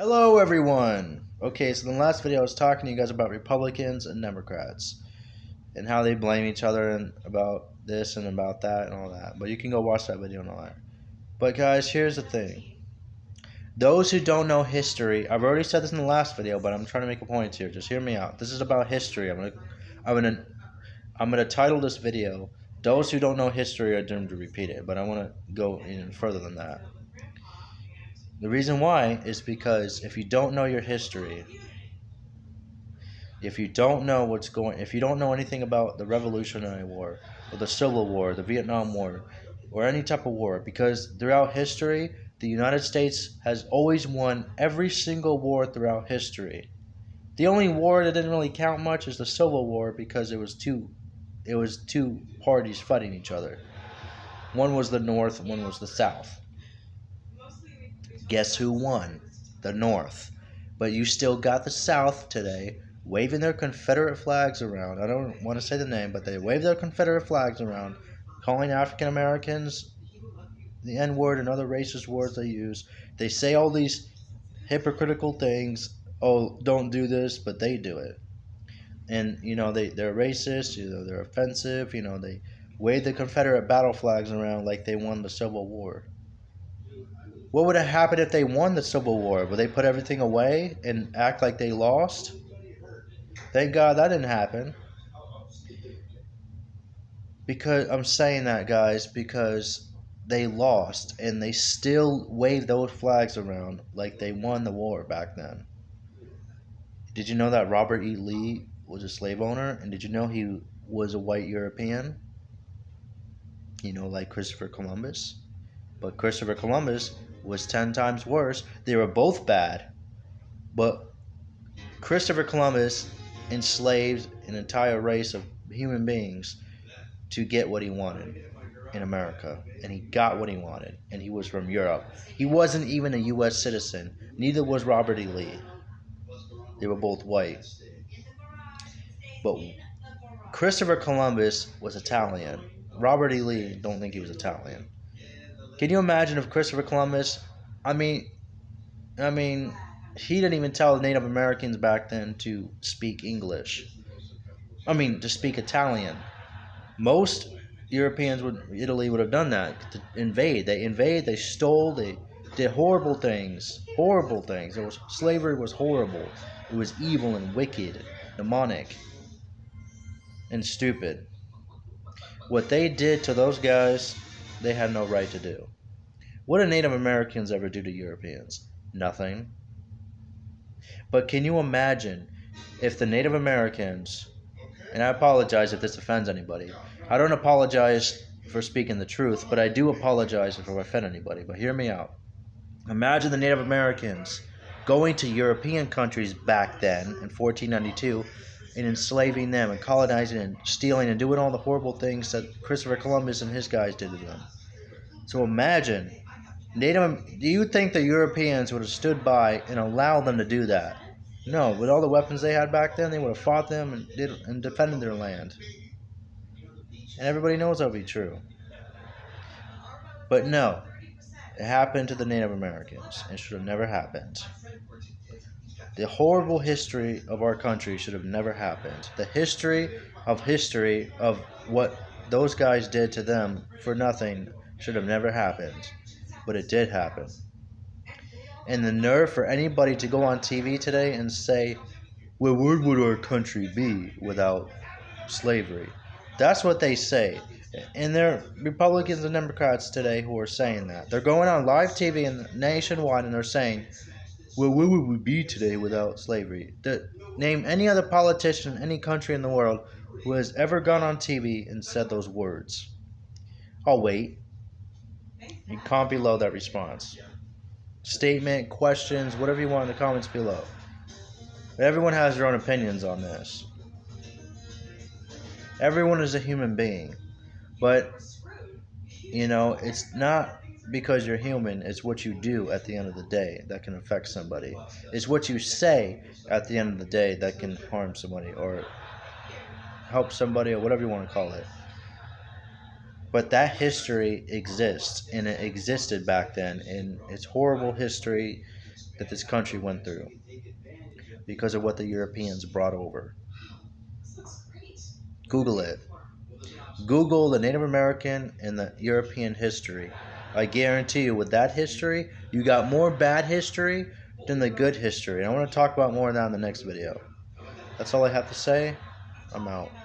Hello, everyone. Okay, so in the last video, I was talking to you guys about Republicans and Democrats and how they blame each other and about this and about that and all that. But you can go watch that video and all that. But guys, here's the thing. Those who don't know history, I've already said this in the last video, but I'm trying to make a point here. Just hear me out. This is about history. I'm gonna title this video "Those Who Don't Know History Are Doomed to Repeat It," but I want to go even further than that. The reason why is because if you don't know your history, if you don't know if you don't know anything about the Revolutionary War or the Civil War, the Vietnam War, or any type of war, because throughout history, the United States has always won every single war throughout history. The only war that didn't really count much is the Civil War because it was two parties fighting each other. One was the North, one was the South. Guess who won? The North. But you still got the South today waving their Confederate flags around. I don't want to say the name, but they wave their Confederate flags around, calling African Americans the N-word and other racist words they use. They say all these hypocritical things. Oh, don't do this, but they do it. And, they're racist, they're offensive, they wave the Confederate battle flags around like they won the Civil War. What would have happened if they won the Civil War? Would they put everything away and act like they lost? Thank God that didn't happen. Because I'm saying that, guys, because they lost and they still wave those flags around like they won the war back then. Did you know that Robert E. Lee was a slave owner? And did you know he was a white European? Like Christopher Columbus? But Christopher Columbus was 10 times worse. They were both bad. But Christopher Columbus enslaved an entire race of human beings to get what he wanted in America. And he got what he wanted. And he was from Europe. He wasn't even a U.S. citizen. Neither was Robert E. Lee. They were both white. But Christopher Columbus was Italian. Robert E. Lee, don't think he was Italian. Can you imagine if Christopher Columbus, I mean, he didn't even tell the Native Americans back then to speak English. To speak Italian. Most Europeans Italy would have done that, to invade. They stole, they did horrible things. Slavery was horrible. It was evil and wicked, demonic, and stupid. What they did to those guys, they had no right to do. What did Native Americans ever do to Europeans? Nothing. But can you imagine if the Native Americans, and I apologize if this offends anybody. I don't apologize for speaking the truth, but I do apologize if I offend anybody. But hear me out. Imagine the Native Americans going to European countries back then in 1492 and enslaving them and colonizing and stealing and doing all the horrible things that Christopher Columbus and his guys did to them. So imagine, do you think the Europeans would have stood by and allowed them to do that? No, with all the weapons they had back then, they would have fought them and defended their land. And everybody knows that would be true. But no, it happened to the Native Americans. It should have never happened. The horrible history of our country should have never happened. The history of what those guys did to them for nothing should have never happened. But it did happen. And the nerve for anybody to go on TV today and say, well, where would our country be without slavery? That's what they say. And there are Republicans and Democrats today who are saying that. They're going on live TV and nationwide and they're saying, well, where would we be today without slavery? Name any other politician in any country in the world who has ever gone on TV and said those words. I'll wait. You comment below that response. Statement, questions, whatever you want in the comments below. But everyone has their own opinions on this. Everyone is a human being. But, it's not because you're human, it's what you do at the end of the day that can affect somebody. It's what you say at the end of the day that can harm somebody or help somebody or whatever you want to call it. But that history exists, and it existed back then, and it's horrible history. that this country went through because of what the Europeans brought over. Google it. Google the Native American and the European history. I guarantee you, with that history, you got more bad history than the good history. And I want to talk about more of that in the next video. That's all I have to say. I'm out.